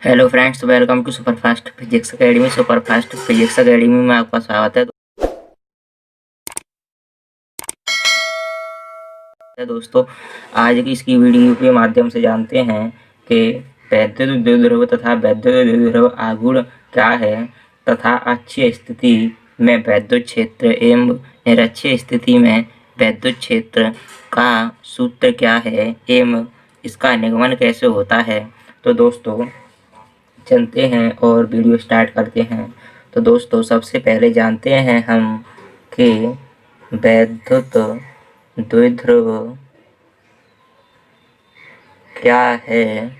Hello friends, welcome to superfast physics academy. Superfast physics academy में आपका स्वागत है। दोस्तों, आज की इसकी वीडियो के माध्यम से जानते हैं कि वैद्युत द्विध्रुव तथा वैद्युत द्विध्रुव आघूर्ण क्या है तथा अक्षीय स्थिति में वैद्युत क्षेत्र एवं निरक्षीय स्थिति में वैद्युत क्षेत्र का सूत्र क्या है एवं इसका निगमन कैसे होता है। तो दोस्तों, चलते हैं और वीडियो स्टार्ट करते हैं। तो दोस्तों, सबसे पहले जानते हैं हम कि वैद्युत द्विध्रुव क्या है।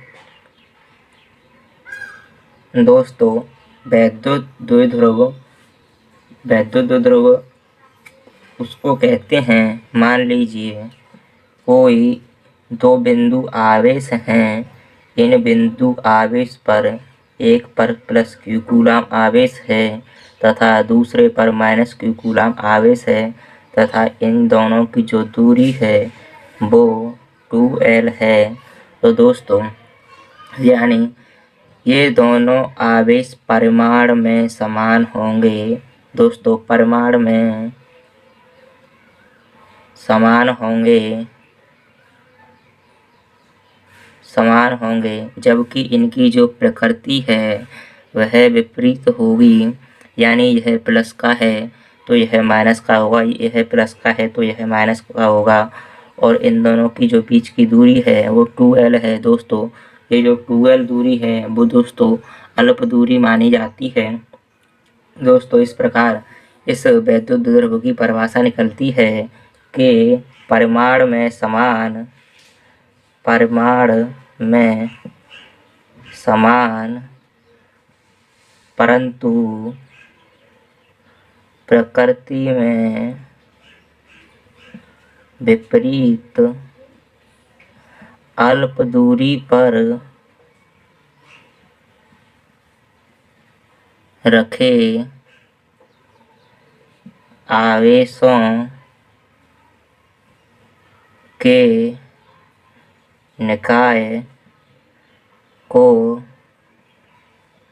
दोस्तों, वैद्युत द्विध्रुव उसको कहते हैं, मान लीजिए कोई दो बिंदु आवेश हैं। इन बिंदु आवेश पर एक पर प्लस q कूलम आवेश है तथा दूसरे पर माइनस q कूलम आवेश है तथा इन दोनों की जो दूरी है वो 2l है। तो दोस्तों, यानी ये दोनों आवेश परिमाण में समान होंगे। दोस्तों, परिमाण में समान होंगे जबकि इनकी जो प्रकृति है वह विपरीत होगी। यानी यह प्लस का है तो यह माइनस का होगा, यह प्लस का है तो यह माइनस का होगा। और इन दोनों की जो बीच की दूरी है वो 2l है। दोस्तों, ये जो 2l दूरी है वो दोस्तों अल्प दूरी मानी जाती है। दोस्तों, इस प्रकार इस वैद्युत द्विध्रुव की परिभाषा निकलती है कि परिमाण में समान परंतु प्रकृति में विपरीत अल्प दूरी पर रखे आवेशों के निकाय को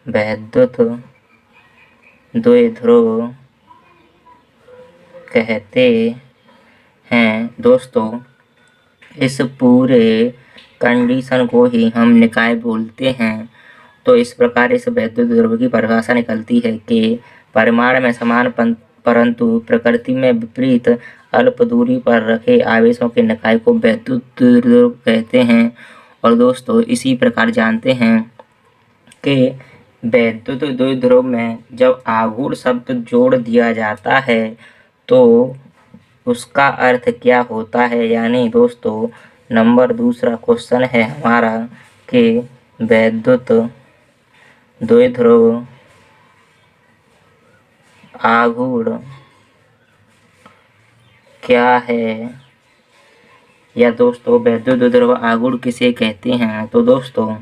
वैद्युत द्विध्रुव कहते हैं। दोस्तों, इस पूरे कंडीशन को ही हम निकाय बोलते हैं। तो इस प्रकार इस वैद्युत द्विध्रुव की परिभाषा निकलती है कि परिमाण में समान परंतु प्रकृति में विपरीत अल्प दूरी पर रखे आवेशों के निकाय को वैद्युत द्विध्रुव कहते हैं। और दोस्तों, इसी प्रकार जानते हैं कि वैद्युत द्विध्रुव में जब आघूर्ण शब्द जोड़ दिया जाता है तो उसका अर्थ क्या होता है। यानी दोस्तों, नंबर दूसरा क्वेश्चन है हमारा कि वैद्युत द्विध्रुव आघूर्ण क्या है, या दोस्तों वैद्युत द्विध्रुव आघूर्ण किसे कहते हैं। तो दोस्तों,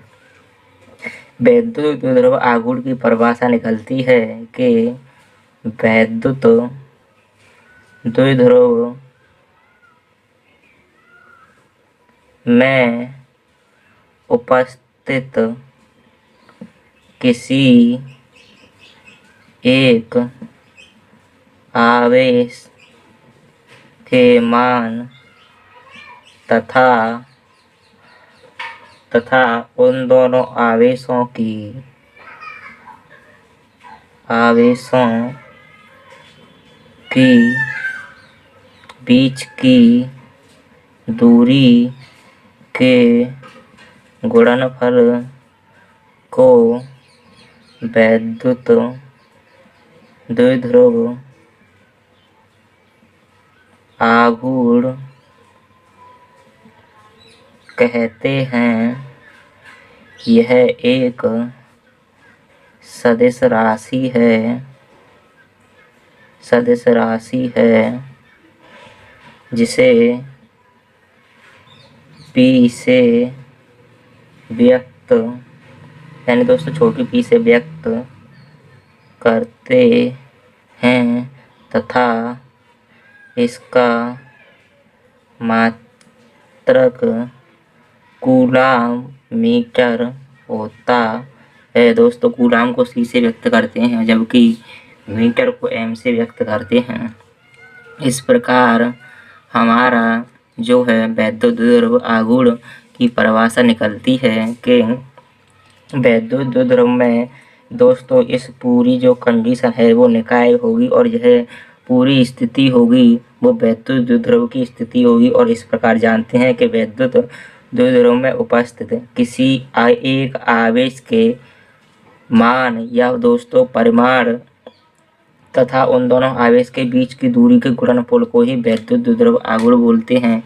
वैद्युत द्विध्रुव आघूर्ण की परिभाषा निकलती है कि वैद्युत द्विध्रुव में उपस्थित किसी एक आवेश के मान तथा उन दोनों आवेशों की बीच की दूरी के गुणनफल को वैद्युत द्विध्रुव आघूर्ण कहते हैं। यह एक सदिश राशि है जिसे P से व्यक्त, यानी दोस्तों छोटी p से व्यक्त करते हैं तथा इसका मात्रक कूलम मीटर होता दोस्तों कूलाम को C से व्यक्त करते हैं, जबकि मीटर को M से व्यक्त करते हैं। इस प्रकार हमारा जो है वैद्युत द्रव्य आघूर्ण की परिभाषा निकलती है कि वैद्युत द्रव्य में दोस्तों इस पूरी जो कंडीशन है वो निकाय होगी, और यह पूरी स्थिति होगी वो वैद्युत द्रव्य की स्थिति होगी। और इस प्रकार जानते हैं कि वैद्युत द्रव्य में उपस्थित किसी एक आवेश के मान या दोस्तों परिमाण तथा उन दोनों आवेश के बीच की दूरी के गुणनफल को ही वैद्युत द्रव्य आघूर्ण बोलते हैं,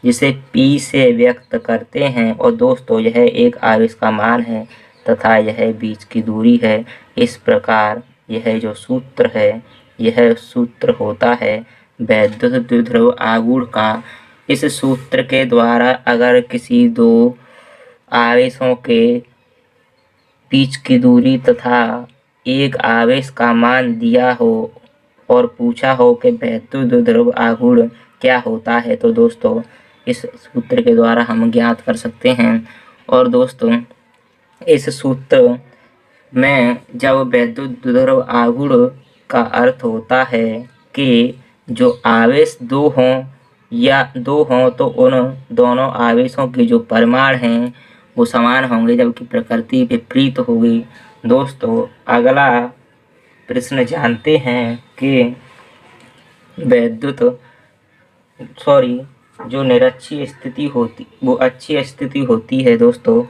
जिसे P से व्यक्त करते हैं। और दोस्तों यह एक आवेश का मान है तथा यह बीच की दूरी है। इस प्रकार यह जो सूत्र है यह सूत्र होता है वैद्युत द्रव्य आघूर्ण का। इस सूत्र के द्वारा अगर किसी दो आवेशों के बीच की दूरी तथा एक आवेश का मान दिया हो और पूछा हो कि वैद्युत द्रव्य आघूर्ण क्या होता है, तो दोस्तों इस सूत्र के द्वारा हम ज्ञात कर सकते हैं। और दोस्तों इस सूत्र में जब वैद्युत द्रव्य आघूर्ण का अर्थ होता है कि जो आवेश दो हों तो उन दोनों आवेशों के जो परिमाण हैं वो समान होंगे, जबकि प्रकृति विपरीत होगी। दोस्तों अगला प्रश्न जानते हैं कि जो निरक्षीय स्थिति होती वो अक्षीय स्थिति होती है। दोस्तों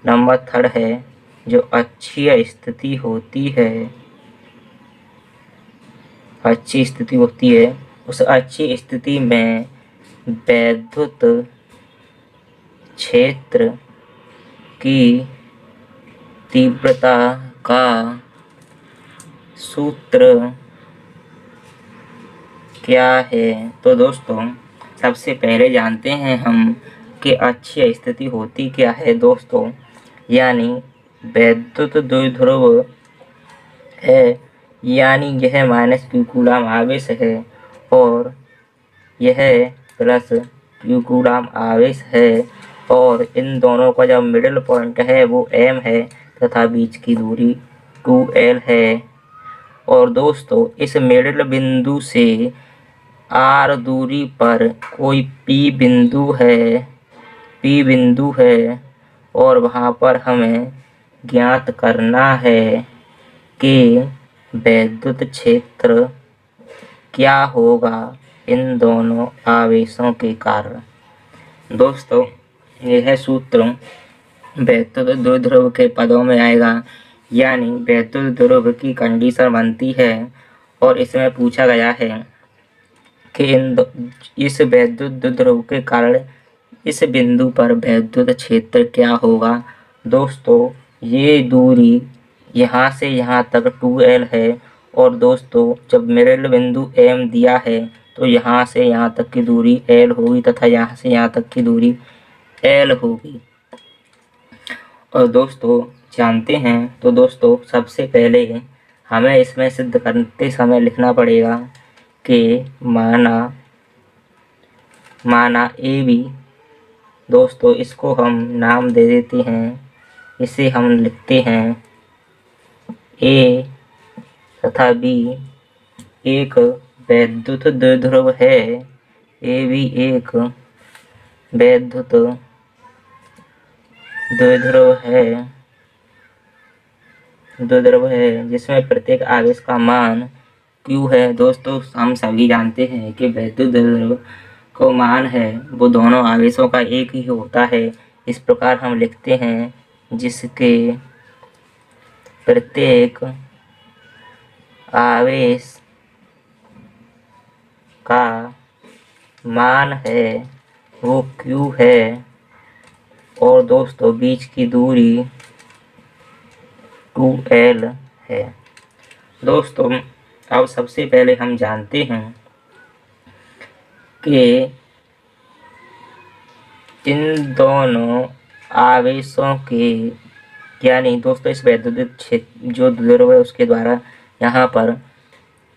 नंबर 3 है जो अक्षीय स्थिति होती है, अच्छी स्थिति होती है, उस अच्छी स्थिति में वैद्युत क्षेत्र की तीव्रता का सूत्र क्या है। तो दोस्तों सबसे पहले जानते हैं हम कि अक्षीय स्थिति होती क्या है। दोस्तों यानी वैद्युत द्विध्रुव है, यानी यह -q कूलाम आवेश है और यह +q कूलाम आवेश है, और इन दोनों का जो मिडिल पॉइंट है वो M है तथा बीच की दूरी 2L है। और दोस्तों इस मिडिल बिंदु से R दूरी पर कोई P बिंदु है और वहाँ पर हमें ज्ञात करना है कि वैद्युत क्षेत्र क्या होगा इन दोनों आवेशों के कारण। दोस्तों यह सूत्र वैद्युत द्विध्रुव के पदों में आएगा, यानी वैद्युत द्विध्रुव की कंडीशन बनती है और इसमें पूछा गया है कि इस वैद्युत द्विध्रुव के कारण इस बिंदु पर वैद्युत क्षेत्र क्या होगा। दोस्तों ये दूरी यहाँ से यहाँ तक 2L है, और दोस्तों जब मिडिल बिंदु M दिया है तो यहाँ से यहाँ तक की दूरी L होगी तथा यहाँ से यहाँ तक की दूरी L होगी। और दोस्तों जानते हैं, तो दोस्तों सबसे पहले हमें इसमें सिद्ध करते समय लिखना पड़ेगा कि माना AB। दोस्तों इसको हम नाम दे देते हैं, इसे हम लिखते हैं A तथा B एक वैद्युत द्विध्रुव है, AB एक वैद्युत द्विध्रुव है जिसमें प्रत्येक आवेश का मान Q है। दोस्तों हम सभी जानते हैं कि वैद्युत द्विध्रुव को मान है वो दोनों आवेशों का एक ही होता है। इस प्रकार हम लिखते हैं जिसके प्रत्येक आवेश का मान है वो Q है, और दोस्तों बीच की दूरी 2L है। दोस्तों अब सबसे पहले हम जानते हैं कि इन दोनों आवेशों के, यानी दोस्तों इस वैद्युत क्षेत्र जो द्विध्रुव है उसके द्वारा यहाँ पर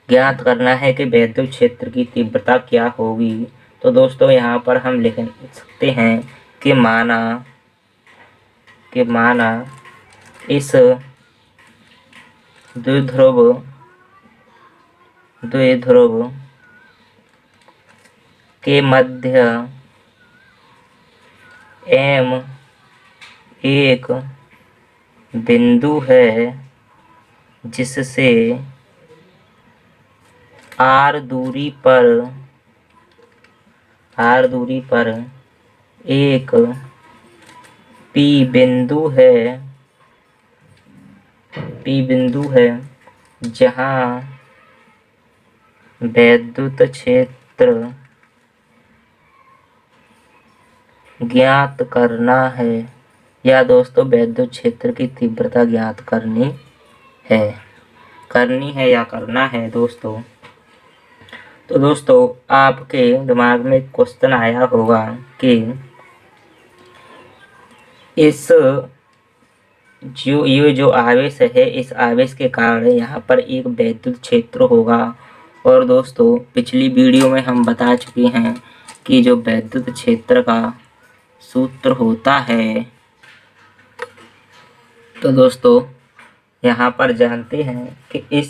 ज्ञात करना है कि वैद्युत क्षेत्र की तीव्रता क्या होगी। तो दोस्तों यहाँ पर हम लिख सकते हैं कि माना इस द्विध्रुव के मध्य M एक बिंदु है जिससे r दूरी पर एक P बिंदु है जहाँ वैद्युत क्षेत्र ज्ञात करना है, या दोस्तों वैद्युत क्षेत्र की तीव्रता ज्ञात करनी है या करना है दोस्तों। तो दोस्तों आपके दिमाग में क्वेश्चन आया होगा कि ये जो आवेश है, इस आवेश के कारण यहाँ पर एक वैद्युत क्षेत्र होगा। और दोस्तों पिछली वीडियो में हम बता चुके हैं कि जो वैद्युत क्षेत्र का सूत्र होता है, तो दोस्तों यहाँ पर जानते हैं कि ये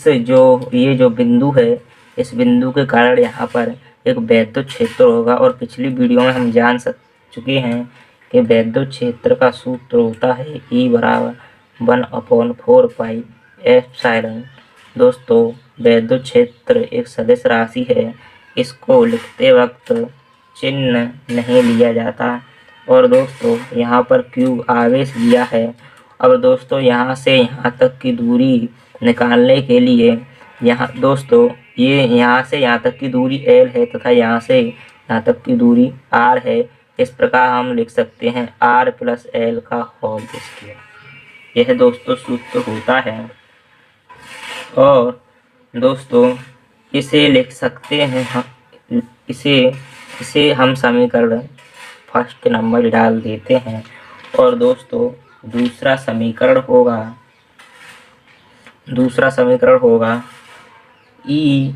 जो बिंदु है, इस बिंदु के कारण यहाँ पर एक वैद्युत क्षेत्र होगा। और पिछली वीडियो में हम जान चुके हैं कि वैद्युत क्षेत्र का सूत्र होता है E बराबर 1/4 पाई एप्सिलॉन। दोस्तों वैद्युत क्षेत्र एक सदिश राशि है, इसको लिखते वक्त चिन्ह नहीं लिया जाता। और दोस्तों यहाँ पर Q आवेश लिया है। अब दोस्तों यहाँ से यहाँ तक की दूरी निकालने के लिए दोस्तों यहाँ से यहाँ तक की दूरी L है तथा यहाँ से यहाँ तक की दूरी R है। इस प्रकार हम लिख सकते हैं R + L का होल स्क्वायर। यह दोस्तों सूत्र होता है। और दोस्तों इसे लिख सकते हैं इसे हम समीकरण फर्स्ट नंबर डाल देते हैं। और दोस्तों दूसरा समीकरण होगा E।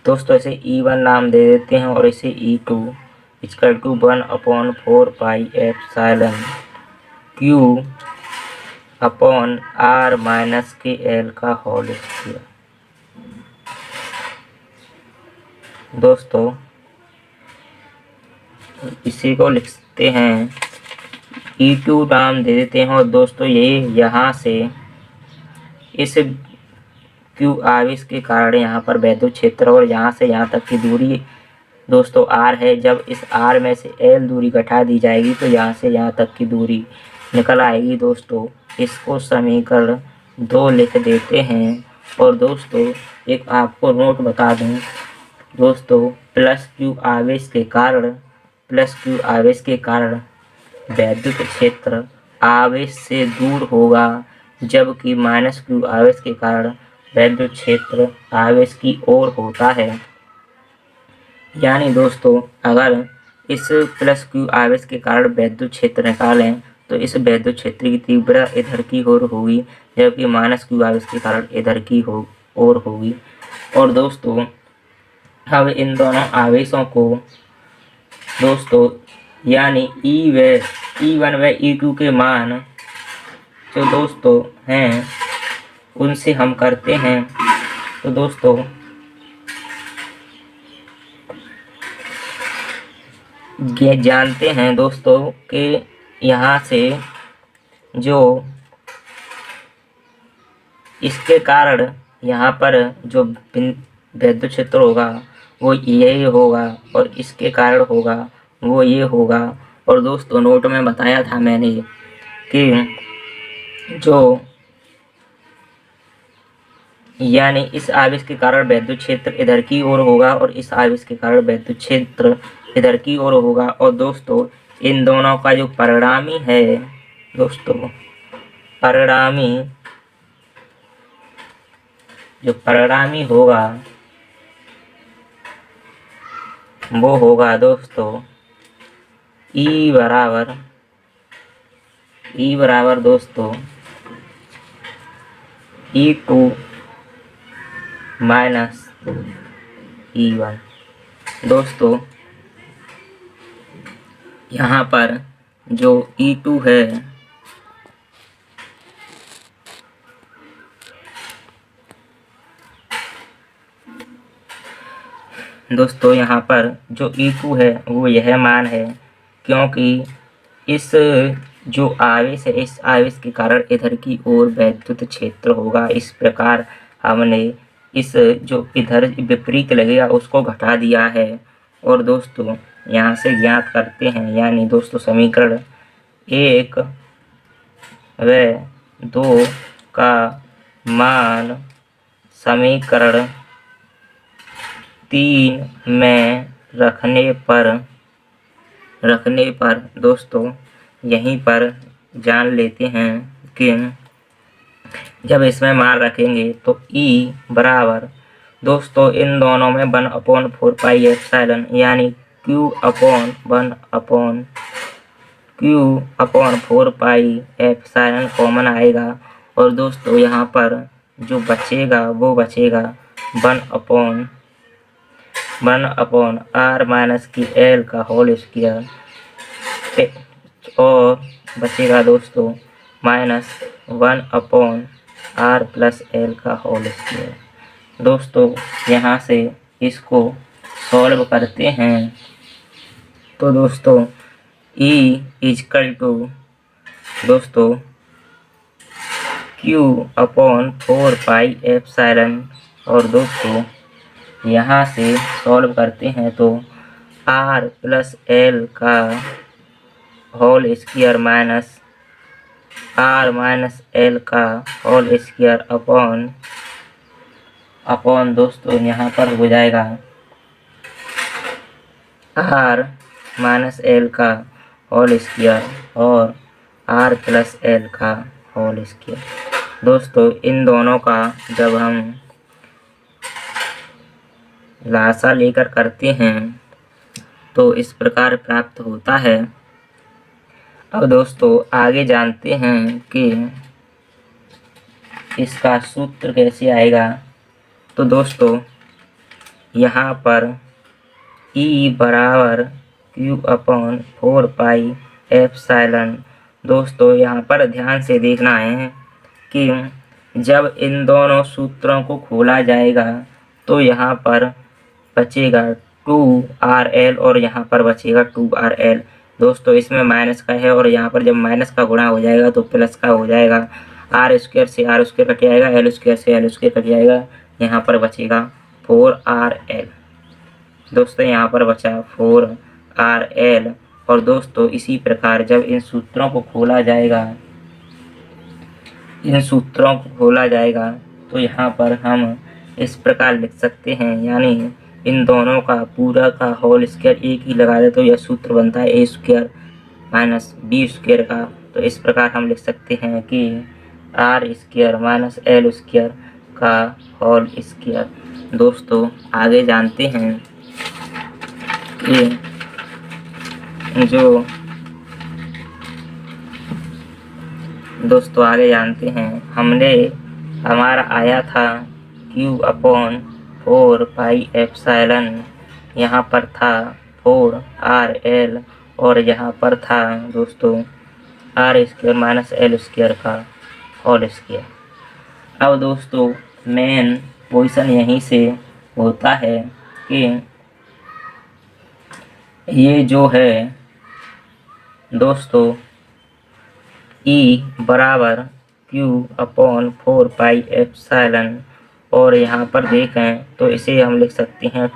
दोस्तों इसे E1 नाम दे देते हैं और इसे E2 = 1/4 pi epsilon Q R - L का होल स्क्वायर। दोस्तों इसी को लिखते हैं E2 नाम दे देते हैं। और दोस्तों ये यहाँ से इस Q आवेश के कारण यहाँ पर वैद्युत क्षेत्र और यहाँ से यहाँ तक की दूरी दोस्तों R है। जब इस R में से L दूरी घटा दी जाएगी तो यहाँ से यहाँ तक की दूरी निकल आएगी। दोस्तों इसको समीकरण 2 लिख देते हैं। और दोस्तों एक आपको नोट बता दूं दोस्तों, +Q आवेश के कारण वैद्युत क्षेत्र आवेश से दूर होगा, जबकि -Q आवेश के कारण वैद्युत क्षेत्र आवेश की ओर होता है। यानी दोस्तों अगर इस +Q आवेश के कारण वैद्युत क्षेत्र निकालें तो इस वैद्युत क्षेत्र की तीव्रता इधर की ओर होगी, जबकि -Q आवेश के कारण इधर की ओर होगी। और दोस्तों अब इन दोनों आवेशों को दोस्तों यानी E1 व E2 के मान जो दोस्तों हैं उनसे हम करते हैं। तो दोस्तों ये जानते हैं दोस्तों कि यहाँ से जो इसके कारण यहाँ पर जो वैद्युत क्षेत्र होगा वो ये होगा और इसके कारण होगा वो ये होगा। और दोस्तों नोट में बताया था मैंने कि जो यानी इस आवेश के कारण वैद्युत क्षेत्र इधर की ओर होगा और इस आवेश के कारण वैद्युत क्षेत्र इधर की ओर होगा। और दोस्तों इन दोनों का जो परिणामी है दोस्तों, परिणामी होगा वो होगा दोस्तों E बराबर दोस्तों E2 - E1। दोस्तों यहाँ पर जो E2 है दोस्तों यहाँ पर जो E2 है वो यह मान है, क्योंकि इस जो आवेश है, इस आवेश के कारण इधर की ओर वैद्युत क्षेत्र होगा। इस प्रकार हमने इस जो इधर विपरीत लगेगा उसको घटा दिया है। और दोस्तों यहाँ से ज्ञात करते हैं, यानी दोस्तों समीकरण 1 व 2 का मान समीकरण 3 में रखने पर दोस्तों यहीं पर जान लेते हैं कि जब इसमें मान रखेंगे तो E बराबर दोस्तों इन दोनों में 1/4 पाई एप्सिलॉन यानी Q/4 पाई एप्सिलॉन कॉमन आएगा। और दोस्तों यहाँ पर जो बचेगा वो बचेगा 1/r माइनस की L का होल स्क्वायर, और बचेगा दोस्तों -1/r प्लस L का होल स्क्वायर। दोस्तों यहाँ से इसको सॉल्व करते हैं तो दोस्तों E इजकल टू दोस्तों Q/4 पाई एप्सिलॉन, और दोस्तों यहाँ से सॉल्व करते हैं तो R प्लस L का whole square minus R minus L का होल स्क्वायर अपॉन दोस्तों यहाँ पर हो जाएगा R माइनस L का होल स्क्वायर और R प्लस L का होल स्क्वायर। दोस्तों इन दोनों का जब हम लासा लेकर करते हैं तो इस प्रकार प्राप्त होता है। अब दोस्तों आगे जानते हैं कि इसका सूत्र कैसे आएगा। तो दोस्तों यहाँ पर E बराबर Q/4 पाई एप्सिलॉन, दोस्तों यहाँ पर ध्यान से देखना है कि जब इन दोनों सूत्रों को खोला जाएगा तो यहाँ पर बचेगा 2RL और यहाँ पर बचेगा 2RL। दोस्तों इसमें माइनस का है और यहाँ पर जब माइनस का गुणा हो जाएगा तो प्लस का हो जाएगा। R स्क्वायर से R स्क्वायर कट जाएगा, L स्क्वायर से L स्क्वायर कट जाएगा, यहाँ पर बचेगा 4RL। दोस्तों यहाँ पर बचा 4RL। और दोस्तों इसी प्रकार जब इन सूत्रों को खोला जाएगा तो यहाँ पर हम इस प्रकार लिख सकते हैं, यानी इन दोनों का पूरा का होल स्क्वायर एक ही लगा दे तो यह सूत्र बनता है A square minus B square का। तो इस प्रकार हम लिख सकते हैं कि R square minus L square का होल स्क्वायर। दोस्तों आगे जानते हैं कि हमारा आया था Q/4 पाई एप्सिलॉन, यहाँ पर था 4RL और यहाँ पर था दोस्तों R square minus L square का होल स्क्वायर। अब दोस्तों मेन पोजीशन यहीं से होता है कि ये जो है दोस्तों E बराबर Q/4 पाई एप्सिलॉन, और यहाँ पर देखें तो इसे हम लिख सकते हैं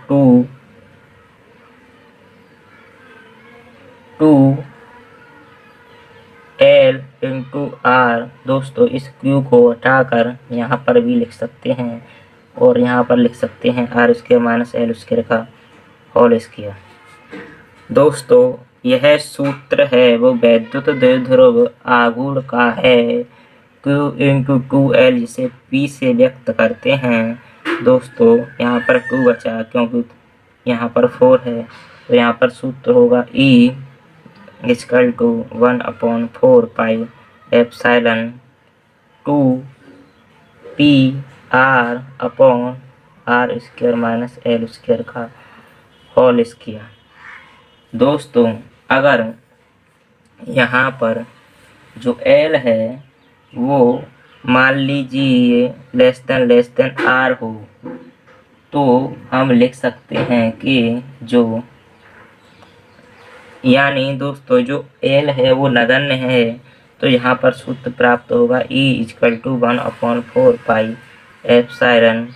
2L इंटू R। दोस्तों इस Q को हटाकर यहाँ पर भी लिख सकते हैं और यहाँ पर लिख सकते हैं R square minus L square का होल स्क्वायर। दोस्तों यह सूत्र है वो वैद्युत द्विध्रुव आघूर्ण का है, Q इंटू 2L जिसे P से व्यक्त करते हैं। दोस्तों यहाँ पर 2 बचा क्योंकि यहाँ पर 4 है, तो यहाँ पर सूत्र होगा E equal to 1/4 pi epsilon 2PR upon R square minus L square का होल स्क्वायर। दोस्तों अगर यहाँ पर जो L है वो मान लीजिए लेस देन R हो, तो हम लिख सकते हैं कि जो यानी दोस्तों जो एल है वो नगण्य है, तो यहाँ पर सूत्र प्राप्त होगा E = 1/4 पाई एप्सिलॉन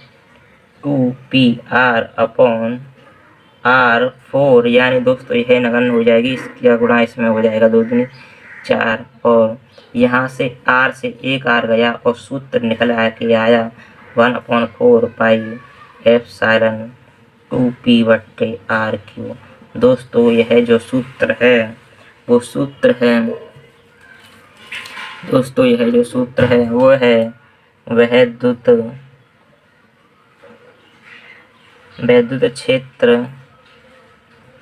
2πr/r4, यानी दोस्तों यह नगण्य हो जाएगी, इसका गुणा इसमें हो जाएगा 2 दूनी 4, और यहाँ से r से एक r गया और सूत्र निकल आया 1/4 पाई एप्सिलॉन 2p/r3। दोस्तों यह जो सूत्र है वो सूत्र है दोस्तों यह जो सूत्र है वो है वैद्युत क्षेत्र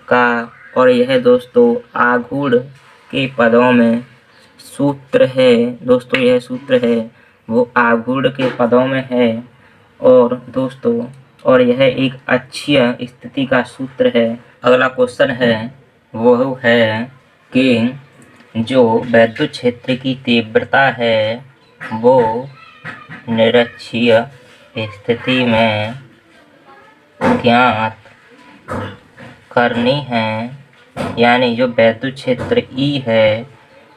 का, और यह दोस्तों आघूर्ण के पदों में सूत्र है। दोस्तों यह सूत्र है वो आघूर्ण के पदों में है, और दोस्तों और यह एक अक्षीय स्थिति का सूत्र है। अगला क्वेश्चन है वो है कि जो वैद्युत क्षेत्र की तीव्रता है वो निरक्षीय स्थिति में ज्ञात करनी है, यानी जो वैद्युत क्षेत्र E है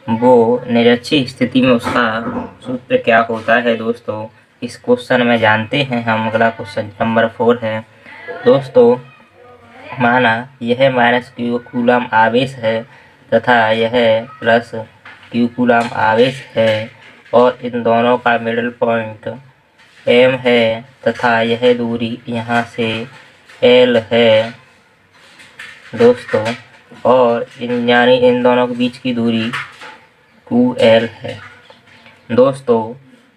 वो निरक्षीय स्थिति में उसका सूत्र क्या होता है। दोस्तों इस क्वेश्चन में जानते हैं हम। अगला क्वेश्चन नंबर 4 है दोस्तों, माना यह -q कूलम आवेश है तथा यह +q कूलम आवेश है, और इन दोनों का मिडल पॉइंट M है तथा यह दूरी यहाँ से L है दोस्तों, और यानी इन दोनों के बीच की दूरी 2L है। दोस्तों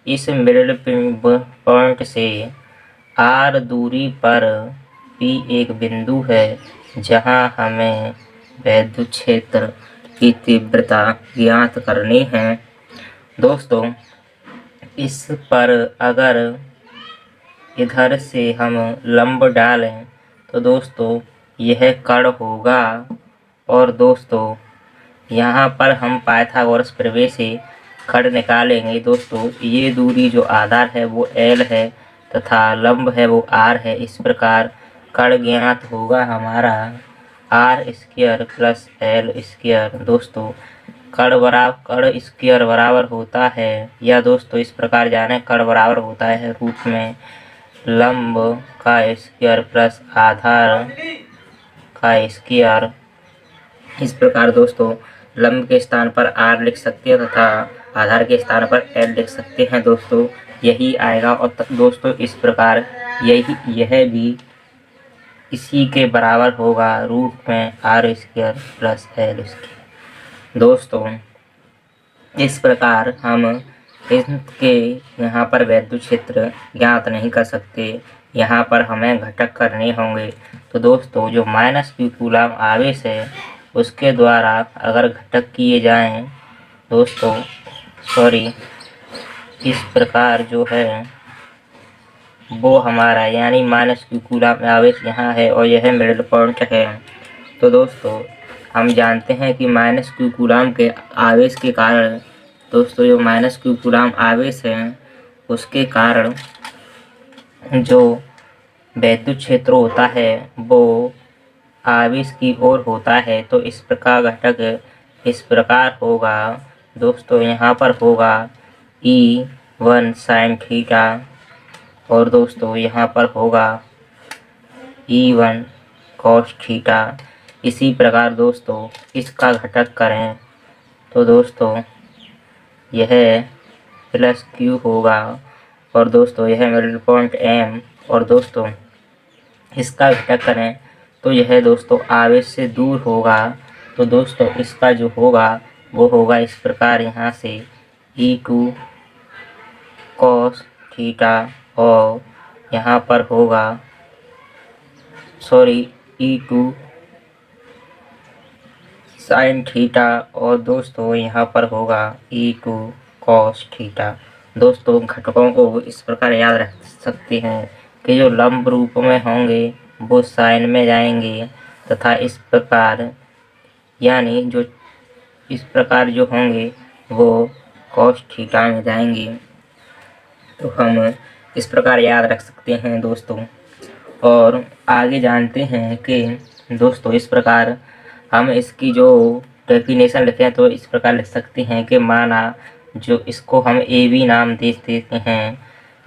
इस मिडल पॉइंट से R दूरी पर P एक बिंदु है जहां हमें वैद्युत क्षेत्र की तीव्रता ज्ञात करनी है। दोस्तों इस पर अगर इधर से हम लंब डालें तो दोस्तों यह कण होगा, और दोस्तों यहाँ पर हम पाइथागोरस प्रमेय से कण निकालेंगे। दोस्तों ये दूरी जो आधार है वो L है तथा लंब है वो R है। इस प्रकार कण ज्ञात होगा हमारा R² + L²। दोस्तों कण स्क्वायर बराबर होता है, या दोस्तों इस प्रकार जाने कण बराबर होता है रूप में लंब का स्क्वायर प्लस आधार का स्क्वायर। इस प्रकार दोस्तों लंब के स्थान पर R लिख सकते हैं तथा आधार के स्थान पर L लिख सकते हैं। दोस्तों यही आएगा, और दोस्तों इस प्रकार यह भी इसी के बराबर होगा रूप में R² + L²। दोस्तों इस प्रकार हम इनके यहाँ पर वैद्युत क्षेत्र ज्ञात नहीं कर सकते, यहाँ पर हमें घटक करने होंगे। तो दोस्तों जो -q कूलम आवेश है उसके द्वारा अगर घटक किए जाएं दोस्तों इस प्रकार जो है वो हमारा यानी -q कूलम आवेश यहाँ है और यह मिडल पॉइंट है। तो दोस्तों हम जानते हैं कि -q कूलम के आवेश के कारण दोस्तों जो -q कूलम आवेश है उसके कारण जो वैद्युत क्षेत्र होता है वो आवेश की ओर होता है। तो इस प्रकार घटक इस प्रकार होगा दोस्तों, यहाँ पर होगा E1 sin θ, और दोस्तों यहाँ पर होगा E1 cos θ। इसी प्रकार दोस्तों इसका घटक करें तो दोस्तों यह +q होगा, और दोस्तों यह मिडल पॉइंट M, और दोस्तों इसका घटक करें तो यह दोस्तों आवेश से दूर होगा। तो दोस्तों इसका जो होगा वो होगा इस प्रकार, यहाँ से E2 cos θ, और यहाँ पर होगा E2 sin θ, और दोस्तों यहाँ पर होगा E2 cos θ। दोस्तों घटकों को इस प्रकार याद रख सकते हैं कि जो लंब रूप में होंगे वो साइन में जाएंगे तथा इस प्रकार यानी जो इस प्रकार जो होंगे वो cos θ में जाएंगे। तो हम इस प्रकार याद रख सकते हैं दोस्तों। और आगे जानते हैं कि दोस्तों इस प्रकार हम इसकी जो डेफिनेशन लिखें तो इस प्रकार लिख सकते हैं कि माना जो इसको हम ए बी नाम दे देते हैं,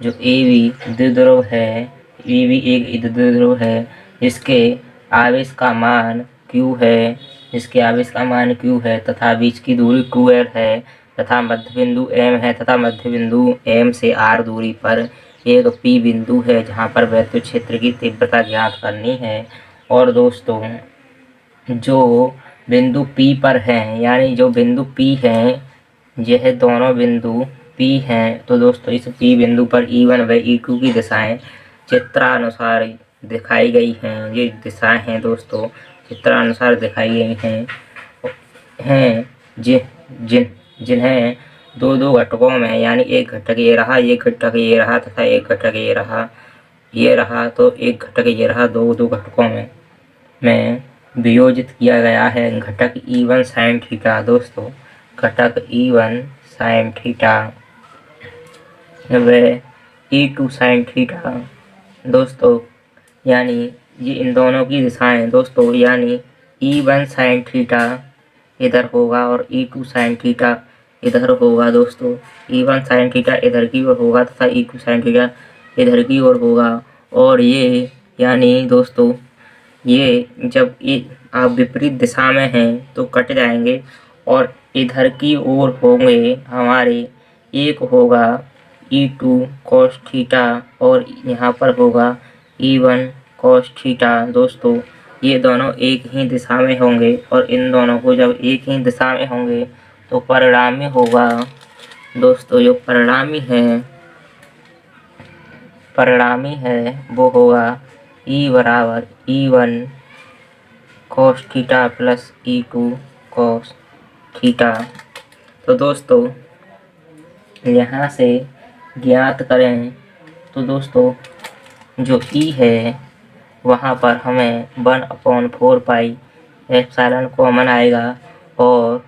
जो ए बी द्विध्रुव है, ए बी एक द्विध्रुव है जिसके आवेश का मान Q है, जिसके आवेश का मान Q है तथा बीच की दूरी QL है तथा मध्य बिंदु M है तथा मध्य बिंदु M से R दूरी पर एक P बिंदु है जहाँ पर विद्युत क्षेत्र की तीव्रता ज्ञात करनी है। और दोस्तों जो बिंदु P पर हैं, यानी जो बिंदु P हैं, यह दोनों बिंदु P हैं, तो दोस्तों इस P बिंदु पर E1 व E2 की दिशाएं चित्रानुसार दिखाई गई हैं। ये दिशाएं हैं दोस्तों चित्रानुसार दिखाई गई हैं जिन्हें दो दो घटकों में, यानी एक घटक ये रहा, एक घटक ये रहा तथा एक घटक ये रहा, तो एक घटक ये रहा, दो दो घटकों में वियोजित किया गया है। घटक E1 sin थीटा दोस्तों, घटक E1 sin थीटा व E2 sin थीटा दोस्तों, यानी ये इन दोनों की दिशाएं दोस्तों, यानी E1 sin थीटा इधर होगा और E2 sin थीटा इधर होगा दोस्तों। E1 sin थीटा इधर की ओर होगा तथा E2 sin थीटा इधर की ओर होगा। और ये यानी दोस्तों ये जब ये आप विपरीत दिशा में हैं तो कट जाएंगे और इधर की ओर होंगे हमारे, एक होगा E2 cos थीटा और यहाँ पर होगा E1 cos थीटा दोस्तों। ये दोनों एक ही दिशा में होंगे और इन दोनों को जब एक ही दिशा में होंगे तो परिणामी होगा दोस्तों, जो परिणामी है वो होगा E बराबर E1 cos theta plus E2 cos theta. तो दोस्तों यहाँ से ज्ञात करें तो दोस्तों जो E है वहाँ पर हमें 1/4 पाई एप्सिलॉन कॉमन आएगा और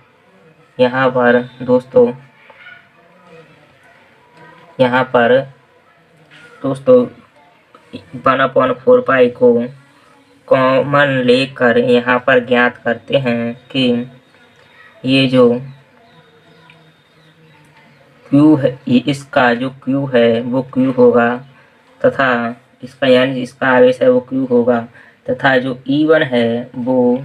यहाँ पर दोस्तों 1/4 पाई को कॉमन लेकर यहाँ पर ज्ञात करते हैं कि ये जो Q है, इसका जो Q है वो Q होगा तथा इसका यानी इसका आवेश है वो Q होगा तथा जो E1 है वो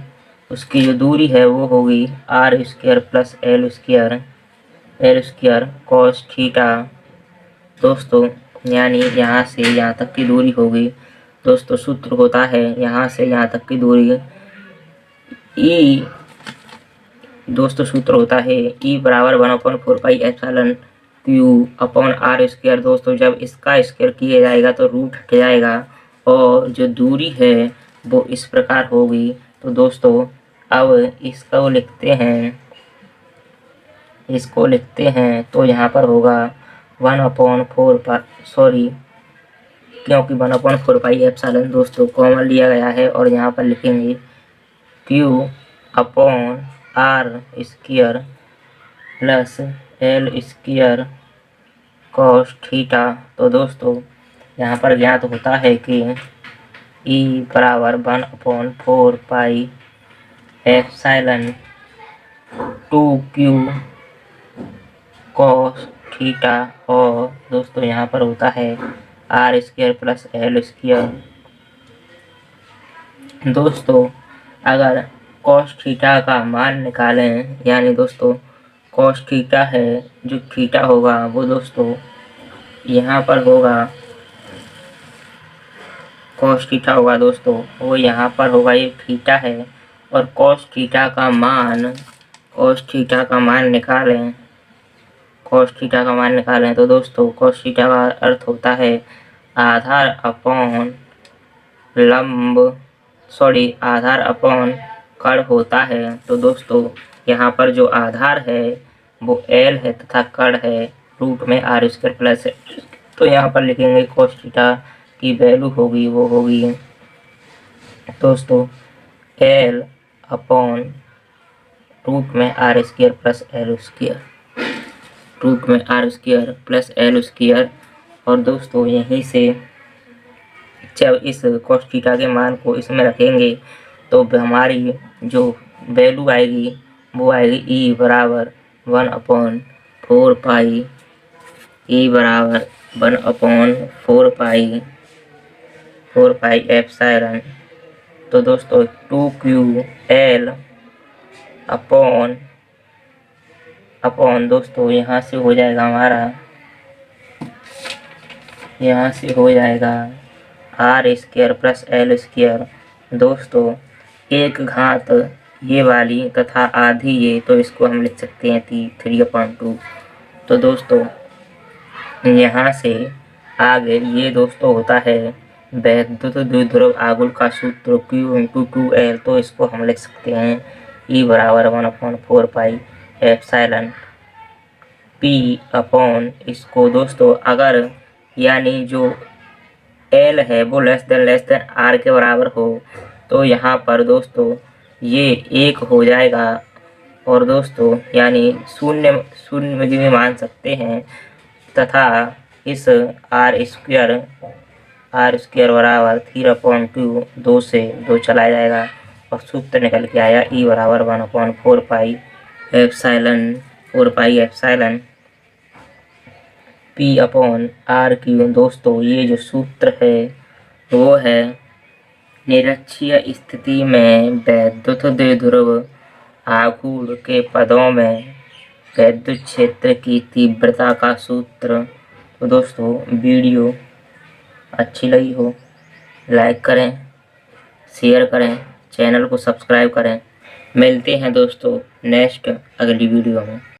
उसकी जो दूरी है वो होगी R² plus L² cos theta दोस्तों, यानी यहाँ से यहाँ तक की दूरी होगी दोस्तों। सूत्र होता है यहाँ से यहाँ तक की दूरी E दोस्तों, सूत्र होता है E बराबर 1/4 pi epsilon Q upon R² दोस्तों। जब इसका स्क्वायर किया जाएगा तो रूट हट जाएगा और जो दूरी है वो इस प्रकार होगी। तो दोस्तों अब इसको लिखते हैं तो यहाँ पर होगा 1/4 पाई, क्योंकि 1/4 पाई एप्सिलॉन दोस्तों कॉमन लिया गया है और यहाँ पर लिखेंगे Q upon R² plus L² cos theta. तो दोस्तों यहाँ पर ज्ञात होता है कि E बराबर 1/4 pi epsilon 2Q cos theta और दोस्तों यहाँ पर होता है R² प्लस L²। दोस्तों अगर cos थीटा का मान निकालें, यानी दोस्तों cos थीटा है जो थीटा होगा वो दोस्तों यहाँ पर होगा, cos थीटा होगा दोस्तों वो यहाँ पर होगा, ये थीटा है और cos थीटा का मान निकालें तो दोस्तों cos थीटा का अर्थ होता है आधार अपॉन कड़ होता है। तो दोस्तों यहाँ पर जो आधार है वो L है तथा कड़ है रूट में R² प्लस है। तो यहाँ पर लिखेंगे cos थीटा की वैल्यू होगी वो होगी दोस्तों L अपॉन रूट में R² प्लस L²। और दोस्तों यहीं से जब इस cos थीटा के मान को इसमें रखेंगे तो हमारी जो वैल्यू आएगी वो आएगी E बराबर 1/4 पाई, E बराबर 1/4 पाई एप्सिलॉन। तो दोस्तों 2QL अपॉन दोस्तों यहाँ से हो जाएगा हमारा, यहाँ से हो जाएगा R² प्लस L²। दोस्तों एक घात ये वाली तथा आधी ये, तो इसको हम लिख सकते हैं 3/2। तो दोस्तों यहाँ से आगे ये दोस्तों होता है वैद्युत द्विध्रुव आघूर्ण का सूत्र Q×QL। तो इसको हम लिख सकते हैं E बराबर 1/4 पाई एप्सिलॉन P अपॉन इसको दोस्तों अगर यानी जो L है वो लेस देन R के बराबर हो तो यहाँ पर दोस्तों ये 1 हो जाएगा, और दोस्तों यानी शून्य भी मान सकते हैं, तथा इस R² बराबर 3/2, 2 से 2 चला जाएगा और सूत्र निकल के आया E बराबर 1/4 pi epsilon P upon R³ दोस्तों ये जो सूत्र है वो है निरक्षीय स्थिति में वैद्युत द्विध्रुव आघूर्ण के पदों में विद्युत क्षेत्र की तीव्रता का सूत्र। तो दोस्तों वीडियो अच्छी लगी हो लाइक करें, शेयर करें, चैनल को सब्सक्राइब करें। मिलते हैं दोस्तों नेक्स्ट अगली वीडियो में।